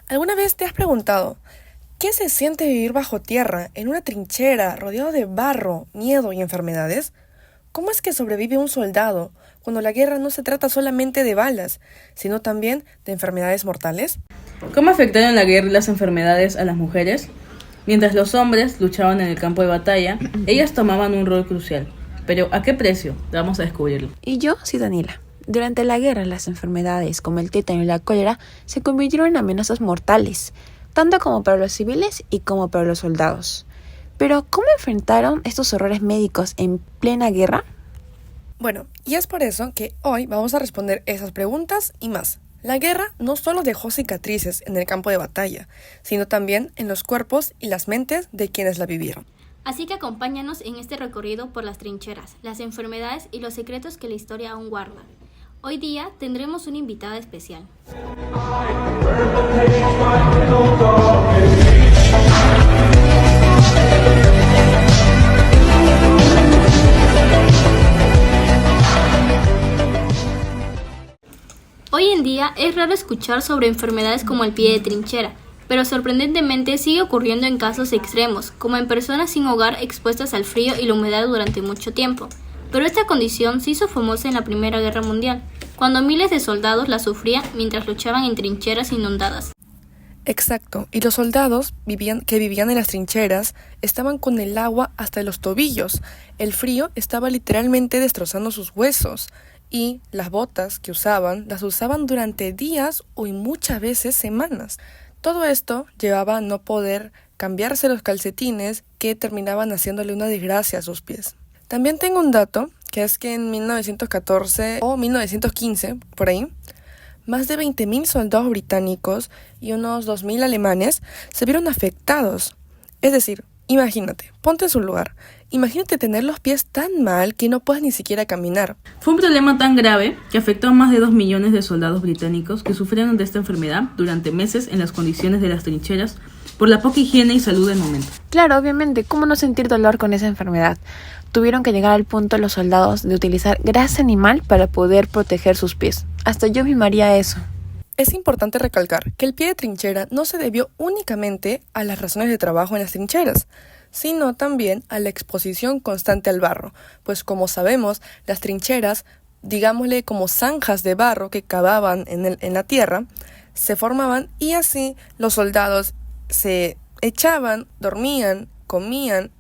¿Alguna vez te has preguntado qué se siente vivir bajo tierra, en una trinchera, rodeado de barro, miedo y enfermedades? ¿Cómo es que sobrevive un soldado cuando la guerra no se trata solamente de balas, sino también de enfermedades mortales? ¿Cómo afectaron la guerra y las enfermedades a las mujeres? Mientras los hombres luchaban en el campo de batalla, ellas tomaban un rol crucial. Pero ¿a qué precio? Vamos a descubrirlo. Y yo soy Daniela. Durante la guerra, las enfermedades como el tétano y la cólera se convirtieron en amenazas mortales, tanto como para los civiles y como para los soldados. Pero, ¿cómo enfrentaron estos horrores médicos en plena guerra? Bueno, y es por eso que hoy vamos a responder esas preguntas y más. La guerra no solo dejó cicatrices en el campo de batalla, sino también en los cuerpos y las mentes de quienes la vivieron. Así que acompáñanos en este recorrido por las trincheras, las enfermedades y los secretos que la historia aún guarda. Hoy día tendremos una invitada especial. Hoy en día es raro escuchar sobre enfermedades como el pie de trinchera, pero sorprendentemente sigue ocurriendo en casos extremos, como en personas sin hogar expuestas al frío y la humedad durante mucho tiempo. Pero esta condición se hizo famosa en la Primera Guerra Mundial, cuando miles de soldados la sufrían mientras luchaban en trincheras inundadas. Exacto, y los soldados que vivían en las trincheras estaban con el agua hasta los tobillos. El frío estaba literalmente destrozando sus huesos. Y las botas que las usaban durante días o muchas veces semanas. Todo esto llevaba a no poder cambiarse los calcetines que terminaban haciéndole una desgracia a sus pies. También tengo un dato, que es que en 1914 o 1915, por ahí, más de 20.000 soldados británicos y unos 2.000 alemanes se vieron afectados. Es decir, imagínate, ponte en su lugar. Imagínate tener los pies tan mal que no puedas ni siquiera caminar. Fue un problema tan grave que afectó a más de 2 millones de soldados británicos que sufrieron de esta enfermedad durante meses en las condiciones de las trincheras por la poca higiene y salud del momento. Claro, obviamente, ¿cómo no sentir dolor con esa enfermedad? Tuvieron que llegar al punto los soldados de utilizar grasa animal para poder proteger sus pies. Hasta yo misma haría eso. Es importante recalcar que el pie de trinchera no se debió únicamente a las razones de trabajo en las trincheras, sino también a la exposición constante al barro, pues como sabemos, las trincheras, digámosle como zanjas de barro que cavaban en la tierra, se formaban y así los soldados se echaban, dormían,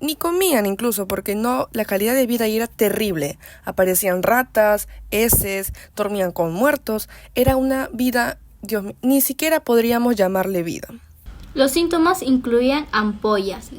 ni comían incluso, porque la calidad de vida ahí era terrible. Aparecían ratas, heces, dormían con muertos, era una vida, Dios mío, ni siquiera podríamos llamarle vida. Los síntomas incluían ampollas,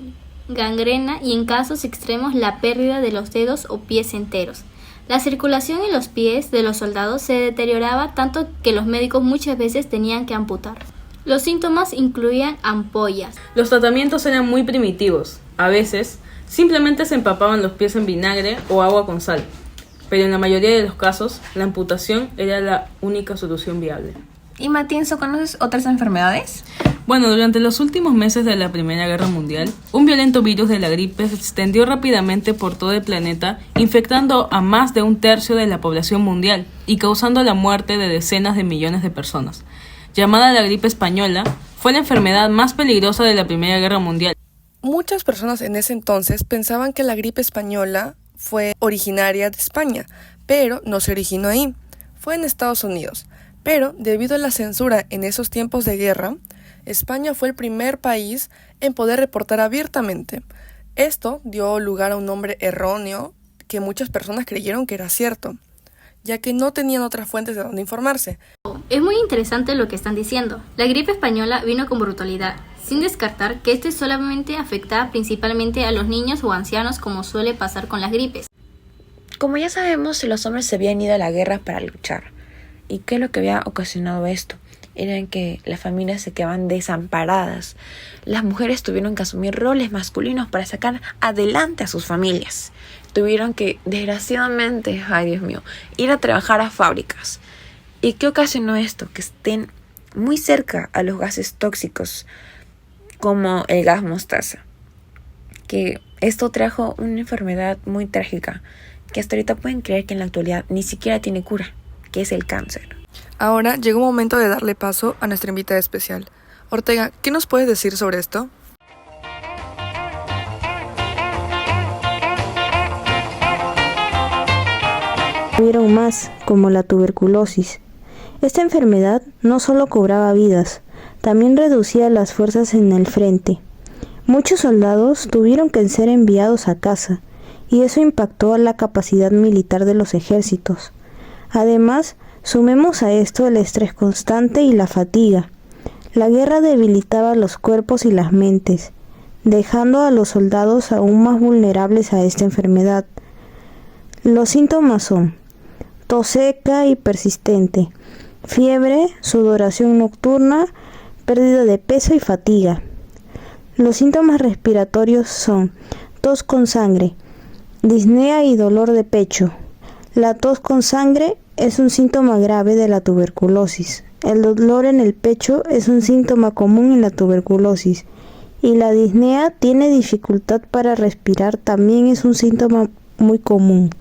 gangrena y en casos extremos la pérdida de los dedos o pies enteros. La circulación en los pies de los soldados se deterioraba tanto que los médicos muchas veces tenían que amputar. Los síntomas incluían ampollas. Los tratamientos eran muy primitivos. A veces, simplemente se empapaban los pies en vinagre o agua con sal. Pero en la mayoría de los casos, la amputación era la única solución viable. ¿Y Matienzo, conoces otras enfermedades? Bueno, durante los últimos meses de la Primera Guerra Mundial, un violento virus de la gripe se extendió rápidamente por todo el planeta, infectando a más de 1/3 de la población mundial y causando la muerte de decenas de millones de personas. Llamada la gripe española, fue la enfermedad más peligrosa de la Primera Guerra Mundial. Muchas personas en ese entonces pensaban que la gripe española fue originaria de España, pero no se originó ahí, fue en Estados Unidos. Pero, debido a la censura en esos tiempos de guerra, España fue el primer país en poder reportar abiertamente. Esto dio lugar a un nombre erróneo que muchas personas creyeron que era cierto, ya que no tenían otras fuentes de donde informarse. Es muy interesante lo que están diciendo. La gripe española vino con brutalidad, sin descartar que este solamente afectaba principalmente a los niños o ancianos como suele pasar con las gripes. Como ya sabemos, los hombres se habían ido a la guerra para luchar. ¿Y qué es lo que había ocasionado esto? Era que las familias se quedaban desamparadas. Las mujeres tuvieron que asumir roles masculinos para sacar adelante a sus familias. Tuvieron que, desgraciadamente, ay Dios mío, ir a trabajar a fábricas. ¿Y qué ocasionó esto? Que estén muy cerca a los gases tóxicos, como el gas mostaza. Que esto trajo una enfermedad muy trágica, que hasta ahorita pueden creer que en la actualidad ni siquiera tiene cura, que es el cáncer. Ahora llegó un momento de darle paso a nuestra invitada especial. Ortega, ¿qué nos puedes decir sobre esto? Hubieron más, como la tuberculosis. Esta enfermedad no solo cobraba vidas, también reducía las fuerzas en el frente. Muchos soldados tuvieron que ser enviados a casa, y eso impactó a la capacidad militar de los ejércitos. Además, sumemos a esto el estrés constante y la fatiga. La guerra debilitaba los cuerpos y las mentes, dejando a los soldados aún más vulnerables a esta enfermedad. Los síntomas son tos seca y persistente, fiebre, sudoración nocturna, pérdida de peso y fatiga. Los síntomas respiratorios son tos con sangre, disnea y dolor de pecho. La tos con sangre es un síntoma grave de la tuberculosis. El dolor en el pecho es un síntoma común en la tuberculosis. Y la disnea tiene dificultad para respirar, también es un síntoma muy común.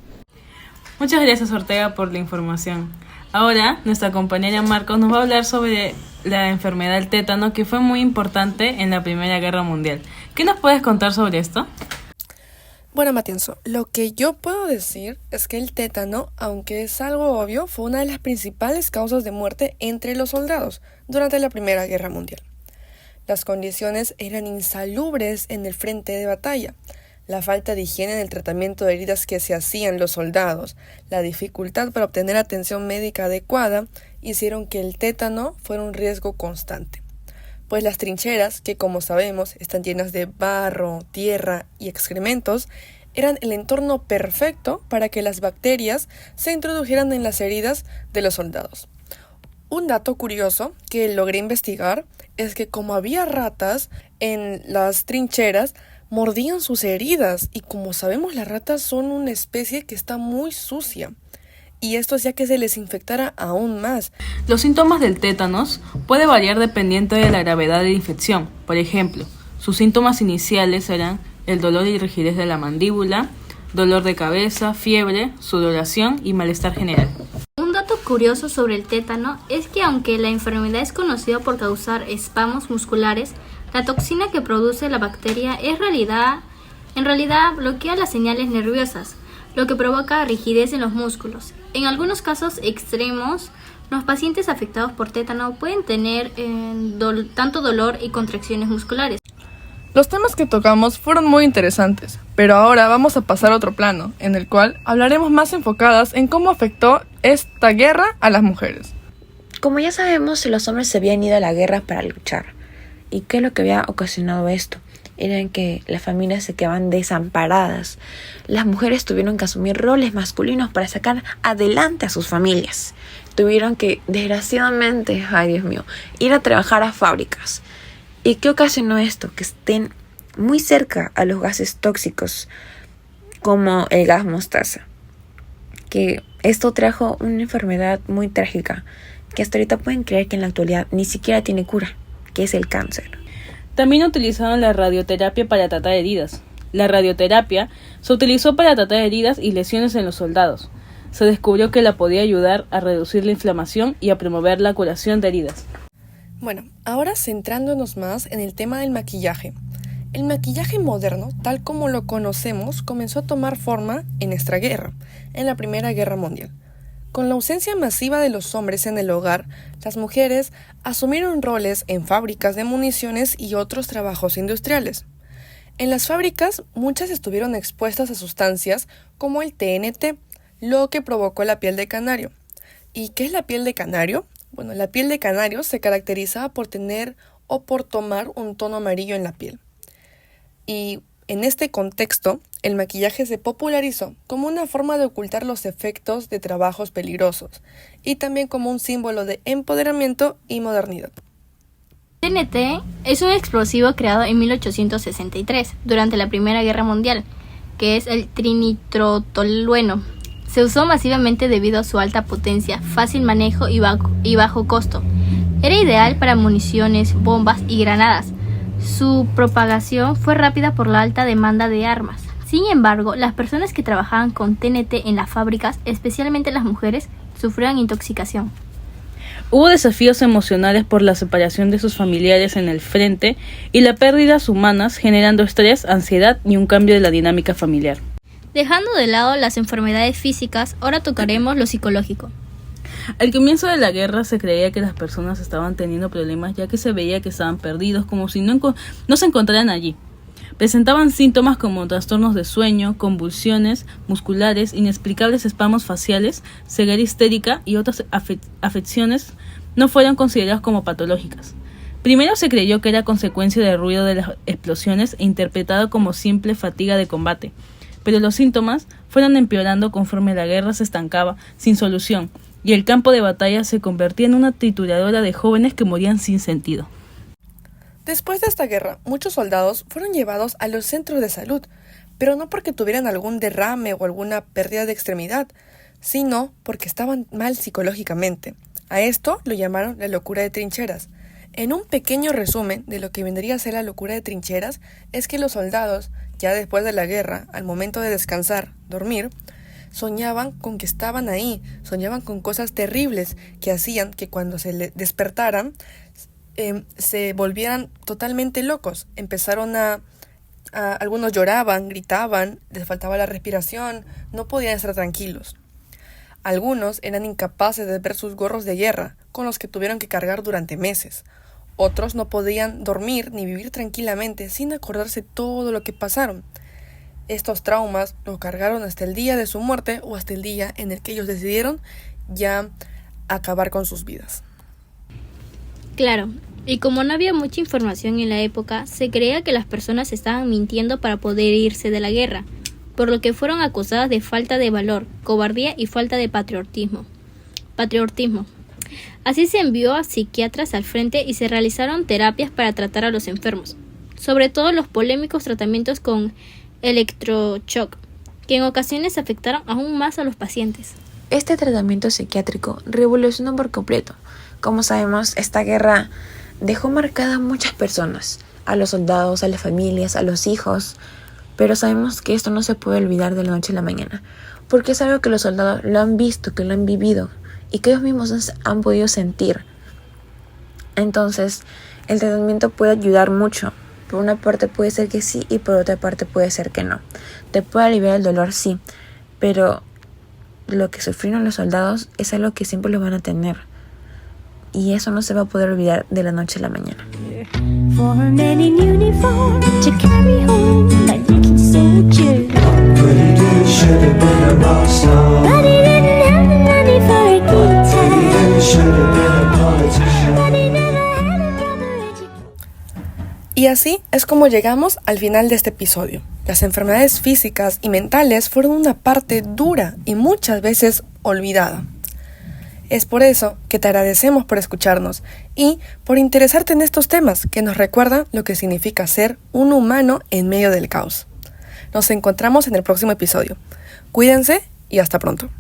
Muchas gracias, Ortega, por la información. Ahora, nuestra compañera Marcos nos va a hablar sobre la enfermedad del tétano, que fue muy importante en la Primera Guerra Mundial. ¿Qué nos puedes contar sobre esto? Bueno, Matienzo, lo que yo puedo decir es que el tétano, aunque es algo obvio, fue una de las principales causas de muerte entre los soldados durante la Primera Guerra Mundial. Las condiciones eran insalubres en el frente de batalla. La falta de higiene en el tratamiento de heridas que se hacían los soldados, la dificultad para obtener atención médica adecuada, hicieron que el tétano fuera un riesgo constante. Pues las trincheras, que como sabemos están llenas de barro, tierra y excrementos, eran el entorno perfecto para que las bacterias se introdujeran en las heridas de los soldados. Un dato curioso que logré investigar es que como había ratas en las trincheras, mordían sus heridas y como sabemos las ratas son una especie que está muy sucia y esto hacía que se les infectara aún más. Los síntomas del tétanos puede variar dependiendo de la gravedad de la infección. Por ejemplo, sus síntomas iniciales eran el dolor y rigidez de la mandíbula, dolor de cabeza, fiebre, sudoración y malestar general. Un dato curioso sobre el tétano es que aunque la enfermedad es conocida por causar espasmos musculares, la toxina que produce la bacteria en realidad bloquea las señales nerviosas, lo que provoca rigidez en los músculos. En algunos casos extremos, los pacientes afectados por tétano pueden tener tanto dolor y contracciones musculares. Los temas que tocamos fueron muy interesantes, pero ahora vamos a pasar a otro plano, en el cual hablaremos más enfocadas en cómo afectó esta guerra a las mujeres. Como ya sabemos, los hombres se habían ido a la guerra para luchar. ¿Y qué es lo que había ocasionado esto? Era en que las familias se quedaban desamparadas. Las mujeres tuvieron que asumir roles masculinos para sacar adelante a sus familias. Tuvieron que, desgraciadamente, ay Dios mío, ir a trabajar a fábricas. ¿Y qué ocasionó esto? Que estén muy cerca a los gases tóxicos, como el gas mostaza. Que esto trajo una enfermedad muy trágica, que hasta ahorita pueden creer que en la actualidad ni siquiera tiene cura, que es el cáncer. También utilizaron la radioterapia para tratar heridas. La radioterapia se utilizó para tratar heridas y lesiones en los soldados. Se descubrió que la podía ayudar a reducir la inflamación y a promover la curación de heridas. Bueno, ahora centrándonos más en el tema del maquillaje. El maquillaje moderno, tal como lo conocemos, comenzó a tomar forma en nuestra guerra, en la Primera Guerra Mundial. Con la ausencia masiva de los hombres en el hogar, las mujeres asumieron roles en fábricas de municiones y otros trabajos industriales. En las fábricas, muchas estuvieron expuestas a sustancias como el TNT, lo que provocó la piel de canario. ¿Y qué es la piel de canario? Bueno, la piel de canario se caracterizaba por tener o por tomar un tono amarillo en la piel. Y en este contexto, el maquillaje se popularizó como una forma de ocultar los efectos de trabajos peligrosos y también como un símbolo de empoderamiento y modernidad. TNT es un explosivo creado en 1863 durante la Primera Guerra Mundial, que es el trinitrotolueno. Se usó masivamente debido a su alta potencia, fácil manejo y bajo costo. Era ideal para municiones, bombas y granadas. Su propagación fue rápida por la alta demanda de armas. Sin embargo, las personas que trabajaban con TNT en las fábricas, especialmente las mujeres, sufrían intoxicación. Hubo desafíos emocionales por la separación de sus familiares en el frente y las pérdidas humanas, generando estrés, ansiedad y un cambio de la dinámica familiar. Dejando de lado las enfermedades físicas, ahora tocaremos lo psicológico. Al comienzo de la guerra se creía que las personas estaban teniendo problemas, ya que se veía que estaban perdidos, como si no se encontraran allí. Presentaban síntomas como trastornos de sueño, convulsiones musculares, inexplicables espasmos faciales, ceguera histérica y otras afecciones no fueron consideradas como patológicas. Primero se creyó que era consecuencia del ruido de las explosiones e interpretado como simple fatiga de combate, pero los síntomas fueron empeorando conforme la guerra se estancaba sin solución y el campo de batalla se convertía en una trituradora de jóvenes que morían sin sentido. Después de esta guerra, muchos soldados fueron llevados a los centros de salud, pero no porque tuvieran algún derrame o alguna pérdida de extremidad, sino porque estaban mal psicológicamente. A esto lo llamaron la locura de trincheras. En un pequeño resumen de lo que vendría a ser la locura de trincheras, es que los soldados, ya después de la guerra, al momento de descansar, dormir, soñaban con que estaban ahí, soñaban con cosas terribles que hacían que cuando se despertaran, se volvieran totalmente locos. Empezaron algunos lloraban, gritaban, les faltaba la respiración, no podían estar tranquilos. Algunos eran incapaces de ver sus gorros de guerra, con los que tuvieron que cargar durante meses. Otros no podían dormir ni vivir tranquilamente sin acordarse todo lo que pasaron. Estos traumas los cargaron hasta el día de su muerte o hasta el día en el que ellos decidieron ya acabar con sus vidas. Claro, y como no había mucha información en la época, se creía que las personas estaban mintiendo para poder irse de la guerra, por lo que fueron acusadas de falta de valor, cobardía y falta de patriotismo. Así se envió a psiquiatras al frente y se realizaron terapias para tratar a los enfermos, sobre todo los polémicos tratamientos con electroshock, que en ocasiones afectaron aún más a los pacientes. Este tratamiento psiquiátrico revolucionó por completo. Como sabemos, esta guerra dejó marcada a muchas personas, a los soldados, a las familias, a los hijos, pero sabemos que esto no se puede olvidar de la noche a la mañana, porque es algo que los soldados lo han visto, que lo han vivido y que ellos mismos han podido sentir. Entonces, el tratamiento puede ayudar mucho. Por una parte puede ser que sí y por otra parte puede ser que no. Te puede aliviar el dolor, sí, pero lo que sufrieron los soldados es algo que siempre lo van a tener. Y eso no se va a poder olvidar de la noche a la mañana. Y así es como llegamos al final de este episodio. Las enfermedades físicas y mentales fueron una parte dura y muchas veces olvidada. Es por eso que te agradecemos por escucharnos y por interesarte en estos temas que nos recuerdan lo que significa ser un humano en medio del caos. Nos encontramos en el próximo episodio. Cuídense y hasta pronto.